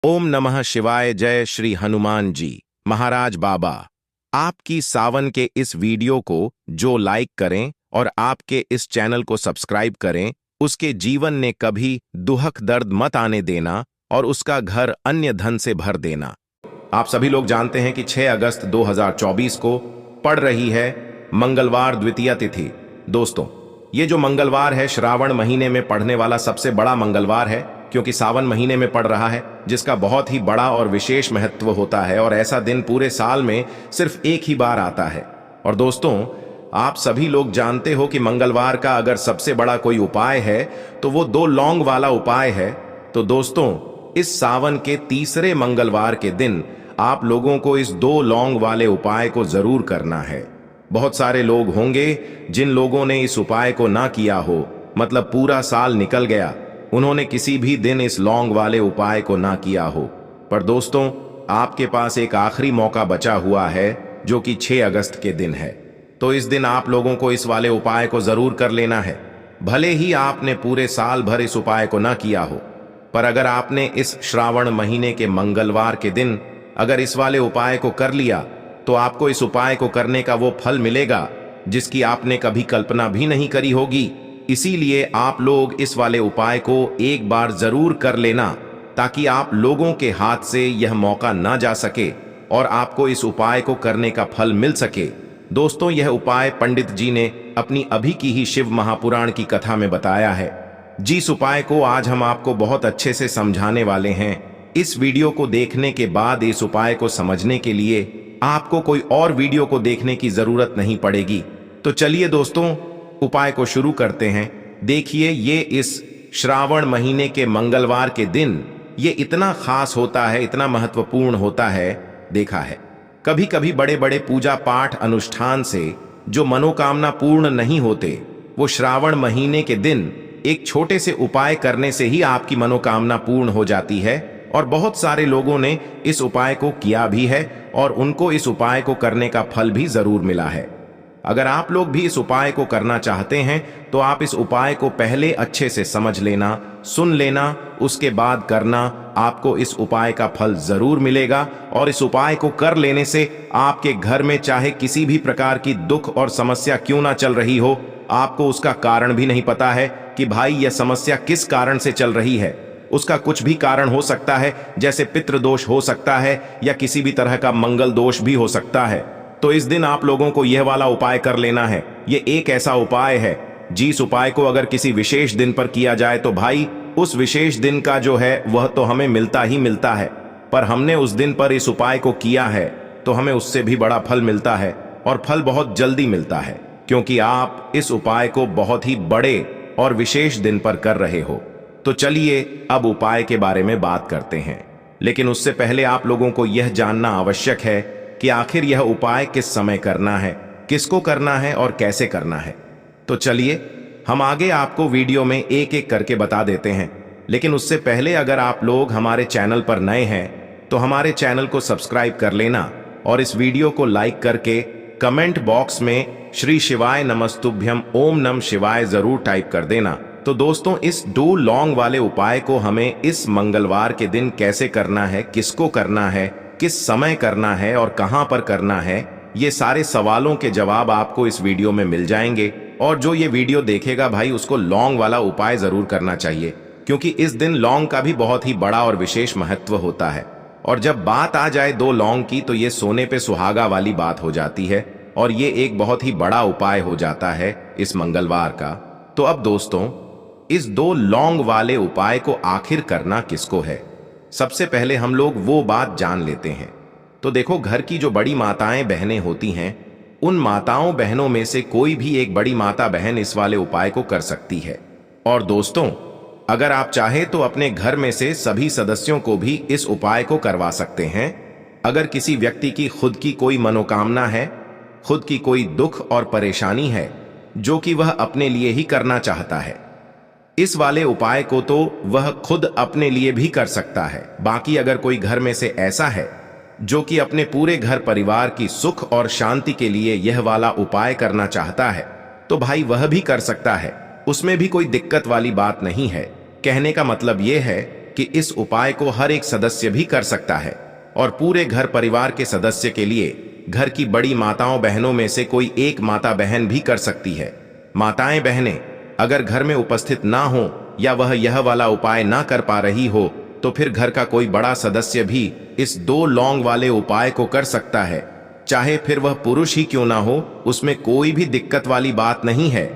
ओम नमः शिवाय। जय श्री हनुमान जी महाराज बाबा। आपकी सावन के इस वीडियो को जो लाइक करें और आपके इस चैनल को सब्सक्राइब करें, उसके जीवन ने कभी दुहक दर्द मत आने देना और उसका घर अन्य धन से भर देना। आप सभी लोग जानते हैं कि 6 अगस्त 2024 को पड़ रही है मंगलवार द्वितीया तिथि। दोस्तों, ये जो मंगलवार है श्रावण महीने में पड़ने वाला सबसे बड़ा मंगलवार है, क्योंकि सावन महीने में पड़ रहा है, जिसका बहुत ही बड़ा और विशेष महत्व होता है। और ऐसा दिन पूरे साल में सिर्फ एक ही बार आता है। और दोस्तों, आप सभी लोग जानते हो कि मंगलवार का अगर सबसे बड़ा कोई उपाय है तो वो 2 लौंग वाला उपाय है। तो दोस्तों, इस सावन के तीसरे मंगलवार के दिन आप लोगों को इस 2 लौंग वाले उपाय को जरूर करना है। बहुत सारे लोग होंगे जिन लोगों ने इस उपाय को ना किया हो, मतलब पूरा साल निकल गया, उन्होंने किसी भी दिन इस लौंग वाले उपाय को ना किया हो। पर दोस्तों, आपके पास एक आखिरी मौका बचा हुआ है, जो कि 6 अगस्त के दिन है। तो इस दिन आप लोगों को इस वाले उपाय को जरूर कर लेना है। भले ही आपने पूरे साल भर इस उपाय को ना किया हो, पर अगर आपने इस श्रावण महीने के मंगलवार के दिन अगर इस वाले उपाय को कर लिया, तो आपको इस उपाय को करने का वो फल मिलेगा जिसकी आपने कभी कल्पना भी नहीं करी होगी। इसीलिए आप लोग इस वाले उपाय को एक बार जरूर कर लेना, ताकि आप लोगों के हाथ से यह मौका ना जा सके और आपको इस उपाय को करने का फल मिल सके। दोस्तों, यह उपाय पंडित जी ने अपनी अभी की ही शिव महापुराण की कथा में बताया है। जिस उपाय को आज हम आपको बहुत अच्छे से समझाने वाले हैं, इस वीडियो को देखने के बाद इस उपाय को समझने के लिए आपको कोई और वीडियो को देखने की जरूरत नहीं पड़ेगी। तो चलिए दोस्तों, उपाय को शुरू करते हैं। देखिए, ये इस श्रावण महीने के मंगलवार के दिन ये इतना खास होता है, इतना महत्वपूर्ण होता है। देखा है, कभी कभी बड़े बड़े पूजा पाठ अनुष्ठान से जो मनोकामना पूर्ण नहीं होते, वो श्रावण महीने के दिन एक छोटे से उपाय करने से ही आपकी मनोकामना पूर्ण हो जाती है। और बहुत सारे लोगों ने इस उपाय को किया भी है और उनको इस उपाय को करने का फल भी जरूर मिला है। अगर आप लोग भी इस उपाय को करना चाहते हैं, तो आप इस उपाय को पहले अच्छे से समझ लेना, सुन लेना, उसके बाद करना। आपको इस उपाय का फल जरूर मिलेगा। और इस उपाय को कर लेने से आपके घर में चाहे किसी भी प्रकार की दुख और समस्या क्यों ना चल रही हो, आपको उसका कारण भी नहीं पता है कि भाई यह समस्या किस कारण से चल रही है। उसका कुछ भी कारण हो सकता है, जैसे पितृदोष हो सकता है या किसी भी तरह का मंगल दोष भी हो सकता है। तो इस दिन आप लोगों को यह वाला उपाय कर लेना है। ये एक ऐसा उपाय है जिस उपाय को अगर किसी विशेष दिन पर किया जाए तो भाई उस विशेष दिन का जो है वह तो हमें मिलता ही मिलता है। पर हमने उस दिन पर इस उपाय को किया है तो हमें उससे भी बड़ा फल मिलता है, और फल बहुत जल्दी मिलता है, क्योंकि आप इस उपाय को बहुत ही बड़े और विशेष दिन पर कर रहे हो। तो चलिए अब उपाय के बारे में बात करते हैं। लेकिन उससे पहले आप लोगों को यह जानना आवश्यक है कि आखिर यह उपाय किस समय करना है, किसको करना है और कैसे करना है। तो चलिए हम आगे आपको वीडियो में एक एक करके बता देते हैं। लेकिन उससे पहले अगर आप लोग हमारे चैनल पर नए हैं तो हमारे चैनल को सब्सक्राइब कर लेना और इस वीडियो को लाइक करके कमेंट बॉक्स में श्री शिवाय नमस्तुभ्यम ओम नम शिवाय जरूर टाइप कर देना। तो दोस्तों, इस 2 लौंग वाले उपाय को हमें इस मंगलवार के दिन कैसे करना है, किसको करना है, किस समय करना है और कहां पर करना है, ये सारे सवालों के जवाब आपको इस वीडियो में मिल जाएंगे। और जो ये वीडियो देखेगा भाई, उसको लौंग वाला उपाय जरूर करना चाहिए, क्योंकि इस दिन लौंग का भी बहुत ही बड़ा और विशेष महत्व होता है। और जब बात आ जाए 2 लौंग की, तो ये सोने पे सुहागा वाली बात हो जाती है और ये एक बहुत ही बड़ा उपाय हो जाता है इस मंगलवार का। तो अब दोस्तों, इस 2 लौंग वाले उपाय को आखिर करना किसको है, सबसे पहले हम लोग वो बात जान लेते हैं। तो देखो, घर की जो बड़ी माताएं बहनें होती हैं, उन माताओं बहनों में से कोई भी एक बड़ी माता बहन इस वाले उपाय को कर सकती है। और दोस्तों, अगर आप चाहे तो अपने घर में से सभी सदस्यों को भी इस उपाय को करवा सकते हैं। अगर किसी व्यक्ति की खुद की कोई मनोकामना है, खुद की कोई दुख और परेशानी है जो कि वह अपने लिए ही करना चाहता है, इस वाले उपाय को तो वह खुद अपने लिए भी कर सकता है। बाकी अगर कोई घर में से ऐसा है जो कि अपने पूरे घर परिवार की सुख और शांति के लिए यह वाला उपाय करना चाहता है, तो भाई वह भी कर सकता है। उसमें भी कोई दिक्कत वाली बात नहीं है। कहने का मतलब यह है कि इस उपाय को हर एक सदस्य भी कर सकता है और पूरे घर परिवार के सदस्य के लिए घर की बड़ी माताओं बहनों में से कोई एक माता बहन भी कर सकती है। माताएं बहनें अगर घर में उपस्थित ना हो या वह यह वाला उपाय ना कर पा रही हो तो फिर घर का कोई बड़ा सदस्य भी इस 2 लौंग वाले उपाय को कर सकता है, चाहे फिर वह पुरुष ही क्यों ना हो, उसमें कोई भी दिक्कत वाली बात नहीं है।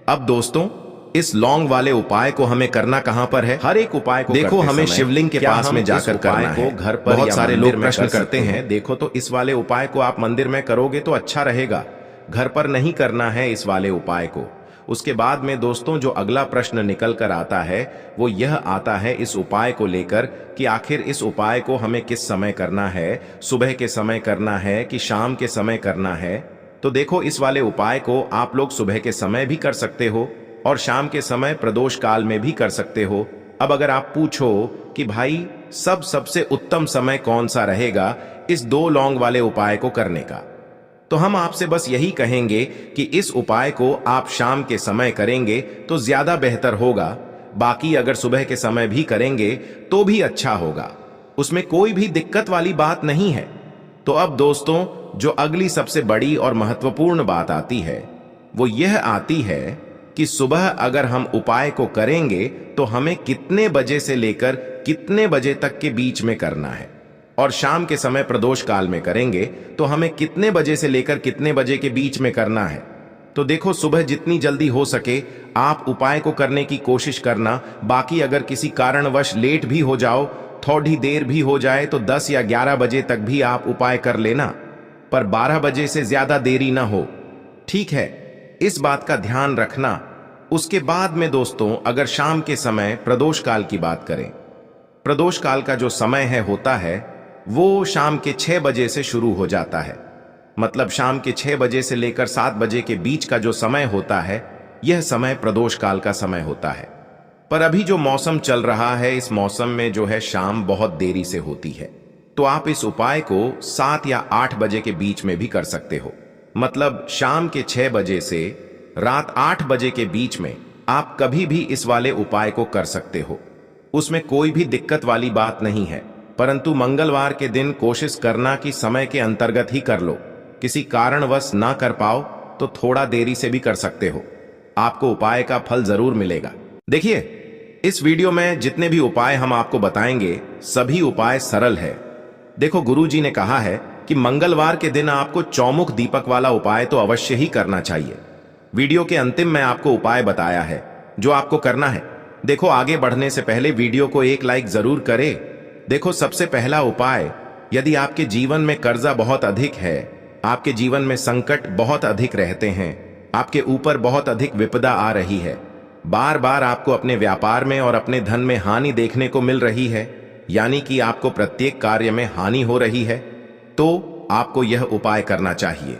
अब दोस्तों, इस लौंग वाले उपाय को हमें करना कहां पर है? हर एक उपाय को देखो हमें शिवलिंग के पास में जाकर करना है। घर पर बहुत सारे लोग प्रश्न करते हैं, देखो तो इस वाले उपाय को आप मंदिर में करोगे तो अच्छा रहेगा, घर पर नहीं करना है इस वाले उपाय को। उसके बाद में दोस्तों जो अगला प्रश्न निकल कर आता है वो यह आता है इस उपाय को लेकर कि आखिर इस उपाय को हमें किस समय करना है, सुबह के समय करना है कि शाम के समय करना है? तो देखो इस वाले उपाय को आप लोग सुबह के समय भी कर सकते हो और शाम के समय प्रदोष काल में भी कर सकते हो। अब अगर आप पूछो कि भाई सबसे उत्तम समय कौन सा रहेगा इस 2 लौंग वाले उपाय को करने का, तो हम आपसे बस यही कहेंगे कि इस उपाय को आप शाम के समय करेंगे तो ज्यादा बेहतर होगा। बाकी अगर सुबह के समय भी करेंगे तो भी अच्छा होगा, उसमें कोई भी दिक्कत वाली बात नहीं है। तो अब दोस्तों जो अगली सबसे बड़ी और महत्वपूर्ण बात आती है वो यह आती है कि सुबह अगर हम उपाय को करेंगे तो हमें कितने बजे से लेकर कितने बजे तक के बीच में करना है, और शाम के समय प्रदोष काल में करेंगे तो हमें कितने बजे से लेकर कितने बजे के बीच में करना है। तो देखो सुबह जितनी जल्दी हो सके आप उपाय को करने की कोशिश करना। बाकी अगर किसी कारणवश लेट भी हो जाओ, थोड़ी देर भी हो जाए तो 10 या 11 बजे तक भी आप उपाय कर लेना, पर 12 बजे से ज्यादा देरी ना हो, ठीक है? इस बात का ध्यान रखना। उसके बाद में दोस्तों अगर शाम के समय प्रदोष काल की बात करें, प्रदोष काल का जो समय होता है वो शाम के 6 बजे से शुरू हो जाता है। मतलब शाम के 6 बजे से लेकर 7 बजे के बीच का जो समय होता है यह समय प्रदोष काल का समय होता है। पर अभी जो मौसम चल रहा है इस मौसम में जो है शाम बहुत देरी से होती है, तो आप इस उपाय को 7 या 8 बजे के बीच में भी कर सकते हो। मतलब शाम के 6 बजे से रात 8 बजे के बीच में आप कभी भी इस वाले उपाय को कर सकते हो, उसमें कोई भी दिक्कत वाली बात नहीं है। परंतु मंगलवार के दिन कोशिश करना कि समय के अंतर्गत ही कर लो। किसी कारणवश ना कर पाओ तो थोड़ा देरी से भी कर सकते हो, आपको उपाय का फल जरूर मिलेगा। देखिए इस वीडियो में जितने भी उपाय हम आपको बताएंगे सभी उपाय सरल है। देखो गुरुजी ने कहा है कि मंगलवार के दिन आपको चौमुख दीपक वाला उपाय तो अवश्य ही करना चाहिए। वीडियो के अंतिम में आपको उपाय बताया है जो आपको करना है। देखो आगे बढ़ने से पहले वीडियो को एक लाइक जरूर करें। देखो सबसे पहला उपाय, यदि आपके जीवन में कर्जा बहुत अधिक है, आपके जीवन में संकट बहुत अधिक रहते हैं, आपके ऊपर बहुत अधिक विपदा आ रही है, बार बार आपको अपने व्यापार में और अपने धन में हानि देखने को मिल रही है, यानी कि आपको प्रत्येक कार्य में हानि हो रही है, तो आपको यह उपाय करना चाहिए।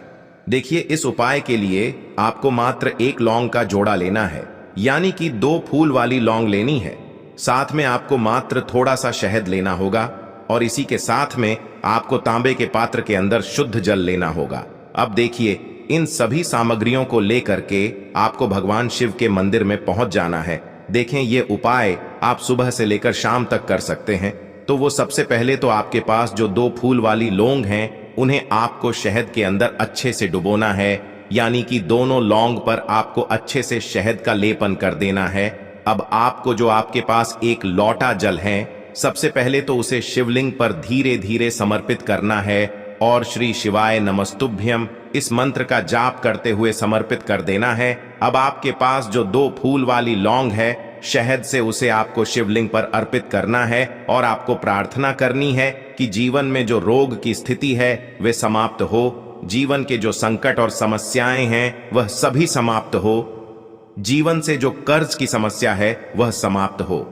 देखिए इस उपाय के लिए आपको मात्र 1 लौंग का जोड़ा लेना है, यानी कि 2 फूल वाली लौंग लेनी है। साथ में आपको मात्र थोड़ा सा शहद लेना होगा और इसी के साथ में आपको तांबे के पात्र के अंदर शुद्ध जल लेना होगा। अब देखिए इन सभी सामग्रियों को लेकर के आपको भगवान शिव के मंदिर में पहुंच जाना है। देखें ये उपाय आप सुबह से लेकर शाम तक कर सकते हैं। तो वो सबसे पहले तो आपके पास जो 2 फूल वाली लौंग हैं उन्हें आपको शहद के अंदर अच्छे से डुबोना है, यानी कि दोनों लौंग पर आपको अच्छे से शहद का लेपन कर देना है। अब आपको जो आपके पास 1 लोटा जल है सबसे पहले तो उसे शिवलिंग पर धीरे धीरे समर्पित करना है और श्री शिवाय नमस्तुभ्यम इस मंत्र का जाप करते हुए समर्पित कर देना है। अब आपके पास जो 2 फूल वाली लौंग है शहद से उसे आपको शिवलिंग पर अर्पित करना है और आपको प्रार्थना करनी है कि जीवन में जो रोग की स्थिति है वे समाप्त हो, जीवन के जो संकट और समस्याएं हैं वह सभी समाप्त हो, जीवन से जो कर्ज की समस्या है वह समाप्त हो।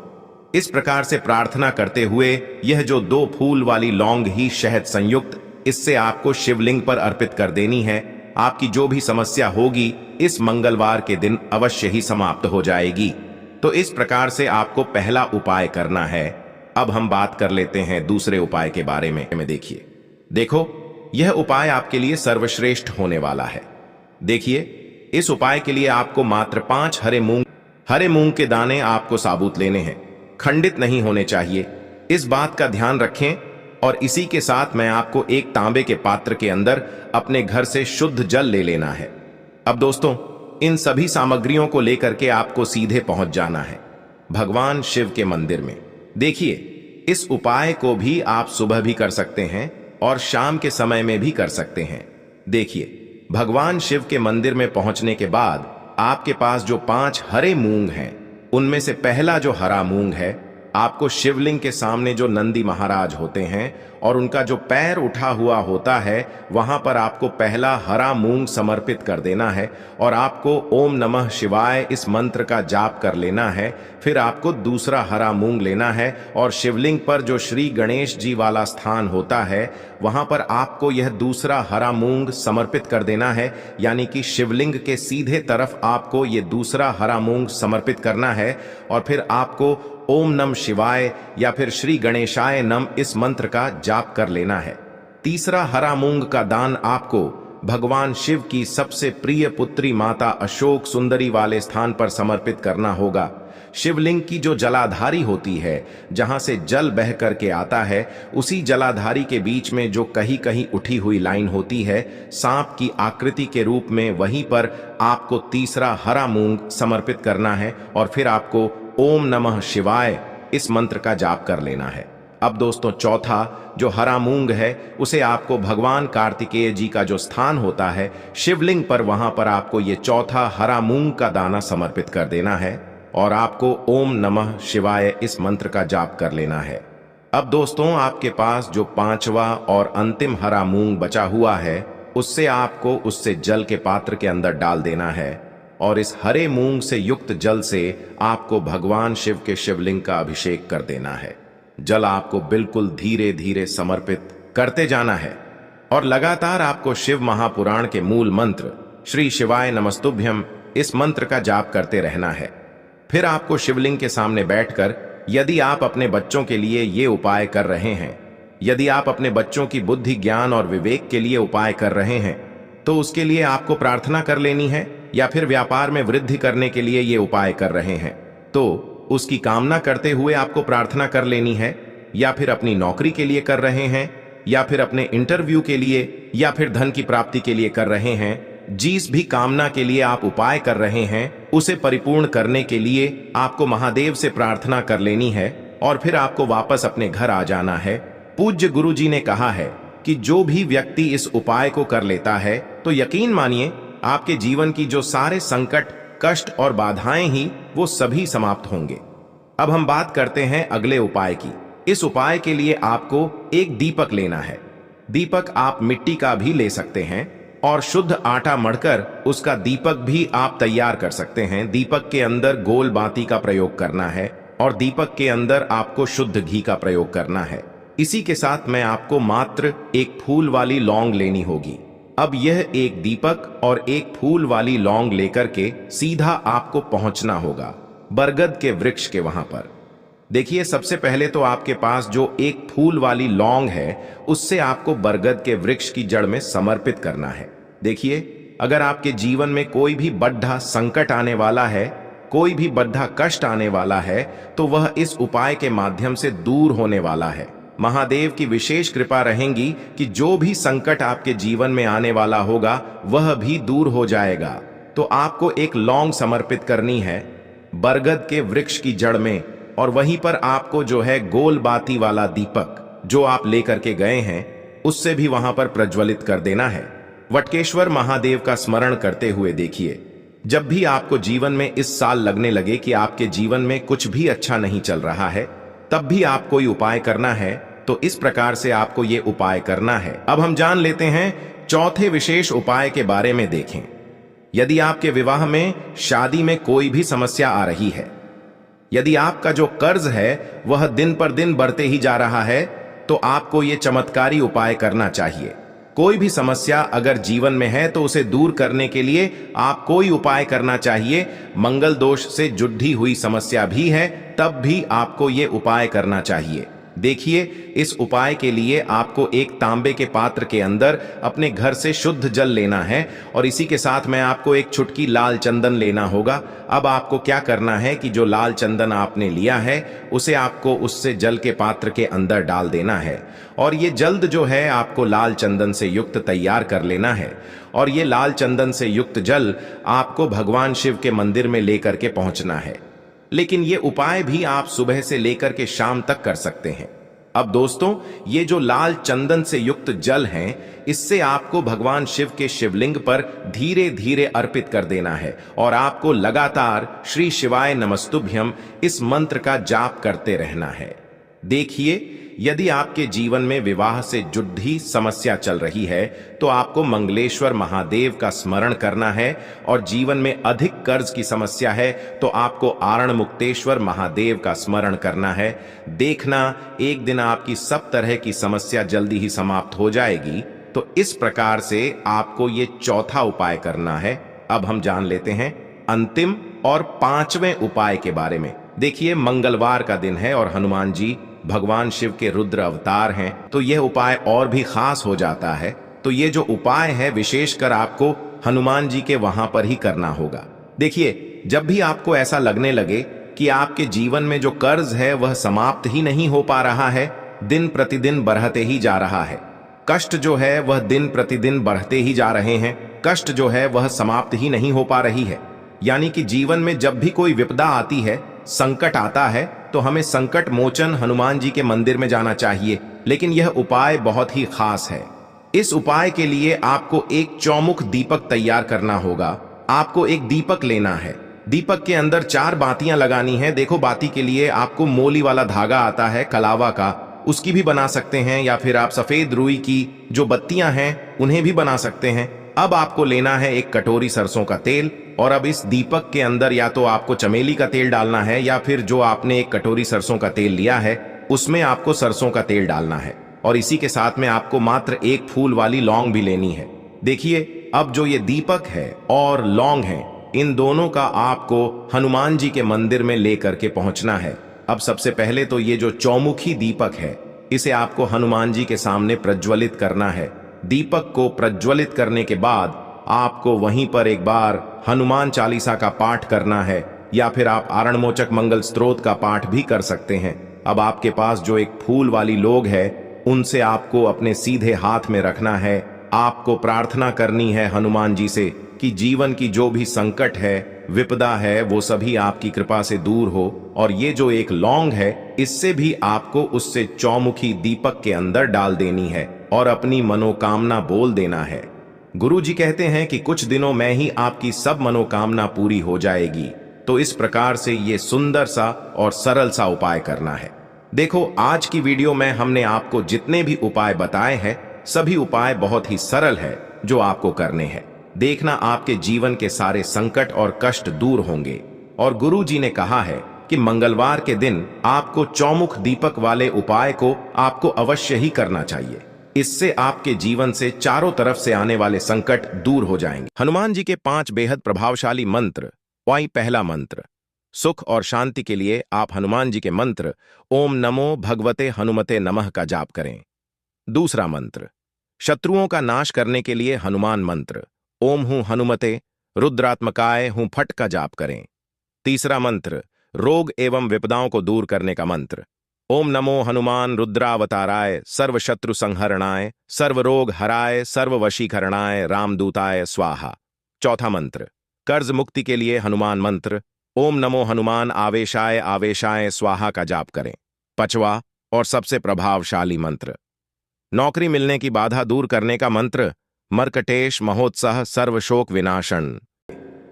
इस प्रकार से प्रार्थना करते हुए यह जो 2 फूल वाली लौंग ही शहद संयुक्त इससे आपको शिवलिंग पर अर्पित कर देनी है। आपकी जो भी समस्या होगी इस मंगलवार के दिन अवश्य ही समाप्त हो जाएगी। तो इस प्रकार से आपको पहला उपाय करना है। अब हम बात कर लेते हैं दूसरे उपाय के बारे में। देखिए देखो यह उपाय आपके लिए सर्वश्रेष्ठ होने वाला है। देखिए इस उपाय के लिए आपको मात्र 5 हरे मूंग के दाने आपको साबुत लेने हैं। खंडित नहीं होने चाहिए। इस बात का ध्यान रखें। और इसी के साथ मैं आपको एक तांबे के पात्र के अंदर अपने घर से शुद्ध जल ले लेना है। अब दोस्तों, इन सभी सामग्रियों को लेकर के आपको सीधे पहुंच जाना है भगवान शिव के मंदिर में। देखिए, इस उपाय को भी आप सुबह भी कर सकते हैं और शाम के समय में भी कर सकते हैं। देखिए, भगवान शिव के मंदिर में पहुंचने के बाद आपके पास जो 5 हरे मूंग हैं, उनमें से पहला जो हरा मूंग है, आपको शिवलिंग के सामने जो नंदी महाराज होते हैं और उनका जो पैर उठा हुआ होता है, वहां पर आपको पहला हरा मूंग समर्पित कर देना है और आपको ओम नमः शिवाय इस मंत्र का जाप कर लेना है। फिर आपको दूसरा हरा मूंग लेना है और शिवलिंग पर जो श्री गणेश जी वाला स्थान होता है, वहां पर आपको यह दूसरा हरा मूंग समर्पित कर देना है। यानी कि शिवलिंग के सीधे तरफ आपको ये दूसरा हरा मूंग समर्पित करना है और फिर आपको ओम नम शिवाय या फिर श्री गणेशाय नम इस मंत्र का जाप कर लेना है। तीसरा हरा मूंग का दान आपको भगवान शिव की सबसे प्रिय पुत्री माता अशोक सुंदरी वाले स्थान पर समर्पित करना होगा। शिवलिंग की जो जलाधारी होती है, जहां से जल बह करके आता है, उसी जलाधारी के बीच में जो कहीं कहीं उठी हुई लाइन होती है सांप की आकृति के रूप में, वहीं पर आपको तीसरा हरा मूंग समर्पित करना है और फिर आपको ओम नमः शिवाय इस मंत्र का जाप कर लेना है। अब दोस्तों, चौथा जो हरा मूंग है, उसे आपको भगवान कार्तिकेय जी का जो स्थान होता है शिवलिंग पर, वहां पर आपको ये चौथा हरा मूंग का दाना समर्पित कर देना है और आपको ओम नमः शिवाय इस मंत्र का जाप कर लेना है। अब दोस्तों, आपके पास जो 5वां और अंतिम हरा मूंग बचा हुआ है, उससे आपको उससे जल के पात्र के अंदर डाल देना है और इस हरे मूंग से युक्त जल से आपको भगवान शिव के शिवलिंग का अभिषेक कर देना है। जल आपको बिल्कुल धीरे धीरे समर्पित करते जाना है और लगातार आपको शिव महापुराण के मूल मंत्र श्री शिवाय नमस्तुभ्यम इस मंत्र का जाप करते रहना है। फिर आपको शिवलिंग के सामने बैठकर, यदि आप अपने बच्चों के लिए ये उपाय कर रहे हैं, यदि आप अपने बच्चों की बुद्धि ज्ञान और विवेक के लिए उपाय कर रहे हैं, तो उसके लिए आपको प्रार्थना कर लेनी है। या फिर व्यापार में वृद्धि करने के लिए ये उपाय कर रहे हैं, तो उसकी कामना करते हुए आपको प्रार्थना कर लेनी है। या फिर अपनी नौकरी के लिए कर रहे हैं, या फिर अपने इंटरव्यू के लिए, या फिर धन की प्राप्ति के लिए कर रहे हैं, जिस भी कामना के लिए आप उपाय कर रहे हैं, उसे परिपूर्ण करने के लिए आपको महादेव से प्रार्थना कर लेनी है और फिर आपको वापस अपने घर आ जाना है। पूज्य गुरु जी ने कहा है कि जो भी व्यक्ति इस उपाय को कर लेता है, तो यकीन मानिए आपके जीवन की जो सारे संकट, कष्ट और बाधाएं ही, वो सभी समाप्त होंगे। अब हम बात करते हैं अगले उपाय की। इस उपाय के लिए आपको एक दीपक लेना है। दीपक आप मिट्टी का भी ले सकते हैं और शुद्ध आटा मढ़कर उसका दीपक भी आप तैयार कर सकते हैं। दीपक के अंदर गोल बाती का प्रयोग करना है और दीपक के अंदर आपको शुद्ध घी का प्रयोग करना है। इसी के साथ मैं आपको मात्र एक फूल वाली लौंग लेनी होगी। अब यह एक दीपक और एक फूल वाली लौंग लेकर के सीधा आपको पहुंचना होगा बरगद के वृक्ष के वहां पर। देखिए, सबसे पहले तो आपके पास जो एक फूल वाली लौंग है, उससे आपको बरगद के वृक्ष की जड़ में समर्पित करना है। देखिए, अगर आपके जीवन में कोई भी बड़ा संकट आने वाला है, कोई भी बड़ा कष्ट आने वाला है, तो वह इस उपाय के माध्यम से दूर होने वाला है। महादेव की विशेष कृपा रहेगी कि जो भी संकट आपके जीवन में आने वाला होगा, वह भी दूर हो जाएगा। तो आपको एक लौंग समर्पित करनी है बरगद के वृक्ष की जड़ में और वहीं पर आपको जो है गोल बाती वाला दीपक जो आप लेकर के गए हैं, उससे भी वहां पर प्रज्वलित कर देना है। वटकेश्वर महादेव का स्मरण करते हुए देखिए, जब भी आपको जीवन में इस साल लगने लगे कि आपके जीवन में कुछ भी अच्छा नहीं चल रहा है, तब भी आप कोई उपाय करना है, तो इस प्रकार से आपको ये उपाय करना है। अब हम जान लेते हैं चौथे विशेष उपाय के बारे में। देखें, यदि आपके विवाह में, शादी में कोई भी समस्या आ रही है, यदि आपका जो कर्ज है वह दिन पर दिन बढ़ते ही जा रहा है, तो आपको ये चमत्कारी उपाय करना चाहिए। कोई भी समस्या अगर जीवन में है तो उसे दूर करने के लिए आप कोई उपाय करना चाहिए। मंगल दोष से जुड़ी हुई समस्या भी है, तब भी आपको ये उपाय करना चाहिए। देखिए, इस उपाय के लिए आपको एक तांबे के पात्र के अंदर अपने घर से शुद्ध जल लेना है और इसी के साथ में आपको एक चुटकी लाल चंदन लेना होगा। अब आपको क्या करना है कि जो लाल चंदन आपने लिया है उसे आपको उससे जल के पात्र के अंदर डाल देना है और ये जल्द जो है आपको लाल चंदन से युक्त तैयार कर लेना है और ये लाल चंदन से युक्त जल आपको भगवान शिव के मंदिर में लेकर के पहुंचना है। लेकिन ये उपाय भी आप सुबह से लेकर के शाम तक कर सकते हैं। अब दोस्तों, ये जो लाल चंदन से युक्त जल है, इससे आपको भगवान शिव के शिवलिंग पर धीरे धीरे अर्पित कर देना है और आपको लगातार श्री शिवाय नमस्तुभ्यम इस मंत्र का जाप करते रहना है। देखिए, यदि आपके जीवन में विवाह से जुड़ी समस्या चल रही है तो आपको मंगलेश्वर महादेव का स्मरण करना है और जीवन में अधिक कर्ज की समस्या है तो आपको आरण मुक्तेश्वर महादेव का स्मरण करना है। देखना, एक दिन आपकी सब तरह की समस्या जल्दी ही समाप्त हो जाएगी। तो इस प्रकार से आपको ये चौथा उपाय करना है। अब हम जान लेते हैं अंतिम और पांचवें उपाय के बारे में। देखिए, मंगलवार का दिन है और हनुमान जी भगवान शिव के रुद्र अवतार हैं, तो यह उपाय और भी खास हो जाता है। तो ये जो उपाय है विशेषकर आपको हनुमान जी के वहां पर ही करना होगा। देखिए, जब भी आपको ऐसा लगने लगे कि आपके जीवन में जो कर्ज है वह समाप्त ही नहीं हो पा रहा है, दिन प्रतिदिन बढ़ते ही जा रहा है, कष्ट जो है वह दिन प्रतिदिन बढ़ते ही जा रहे हैं, कष्ट जो है वह समाप्त ही नहीं हो पा रही है, यानी कि जीवन में जब भी कोई विपदा आती है, संकट आता है, तो हमें संकट मोचन हनुमान जी के मंदिर में जाना चाहिए। लेकिन यह उपाय बहुत ही खास है। इस उपाय के लिए आपको एक चौमुख दीपक तैयार करना होगा। आपको एक दीपक लेना है, दीपक के अंदर 4 बातियां लगानी है। देखो, बाती के लिए आपको मोली वाला धागा आता है कलावा का, उसकी भी बना सकते हैं, या फिर आप सफेद रुई की जो बत्तियां हैं उन्हें भी बना सकते हैं। अब आपको लेना है एक कटोरी सरसों का तेल और अब इस दीपक के अंदर या तो आपको चमेली का तेल डालना है या फिर जो आपने एक कटोरी सरसों का तेल लिया है उसमें आपको सरसों का तेल डालना है और इसी के साथ में आपको मात्र एक फूल वाली लौंग भी लेनी है। देखिए, अब जो ये दीपक है और लौंग है, इन दोनों का आपको हनुमान जी के मंदिर में लेकर के पहुंचना है। अब सबसे पहले तो ये जो चौमुखी दीपक है इसे आपको हनुमान जी के सामने प्रज्वलित करना है। दीपक को प्रज्वलित करने के बाद आपको वहीं पर एक बार हनुमान चालीसा का पाठ करना है या फिर आप आरणमोचक मंगल स्तोत्र का पाठ भी कर सकते हैं। अब आपके पास जो एक फूल वाली लोग है उनसे आपको अपने सीधे हाथ में रखना है। आपको प्रार्थना करनी है हनुमान जी से कि जीवन की जो भी संकट है, विपदा है, वो सभी आपकी कृपा से दूर हो। और ये जो एक लौंग है इससे भी आपको उससे चौमुखी दीपक के अंदर डाल देनी है और अपनी मनोकामना बोल देना है। गुरु जी कहते हैं कि कुछ दिनों में ही आपकी सब मनोकामना पूरी हो जाएगी। तो इस प्रकार से ये सुंदर सा और सरल सा उपाय करना है। देखो, आज की वीडियो में हमने आपको जितने भी उपाय बताए हैं सभी उपाय बहुत ही सरल है जो आपको करने हैं। देखना, आपके जीवन के सारे संकट और कष्ट दूर होंगे। और गुरु जी ने कहा है कि मंगलवार के दिन आपको चौमुख दीपक वाले उपाय को आपको अवश्य ही करना चाहिए। इससे आपके जीवन से चारों तरफ से आने वाले संकट दूर हो जाएंगे। हनुमान जी के 5 बेहद प्रभावशाली मंत्र। पहला मंत्र, सुख और शांति के लिए आप हनुमान जी के मंत्र ओम नमो भगवते हनुमते नमः का जाप करें। दूसरा मंत्र, शत्रुओं का नाश करने के लिए हनुमान मंत्र ओम हूं हनुमते रुद्रात्मकाय हूं फट का जाप करें। तीसरा मंत्र, रोग एवं विपदाओं को दूर करने का मंत्र ओम नमो हनुमान रुद्रावताराय सर्व शत्रु संहरणाय सर्व रोग हराय सर्व वशीकरणाय रामदूताय स्वाहा। चौथा मंत्र, कर्ज मुक्ति के लिए हनुमान मंत्र ओम नमो हनुमान आवेशाय आवेशाय स्वाहा का जाप करें। पांचवा और सबसे प्रभावशाली मंत्र, नौकरी मिलने की बाधा दूर करने का मंत्र मर्कटेश महोत्साह सर्व शोक विनाशन।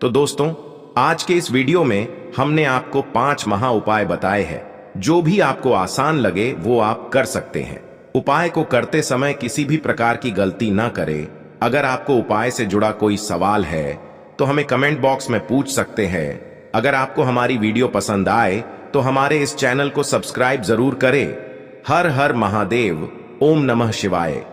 तो दोस्तों, आज के इस वीडियो में हमने आपको 5 महा उपाय बताए हैं। जो भी आपको आसान लगे वो आप कर सकते हैं। उपाय को करते समय किसी भी प्रकार की गलती ना करें। अगर आपको उपाय से जुड़ा कोई सवाल है तो हमें कमेंट बॉक्स में पूछ सकते हैं। अगर आपको हमारी वीडियो पसंद आए तो हमारे इस चैनल को सब्सक्राइब जरूर करें। हर हर महादेव, ओम नमः शिवाय।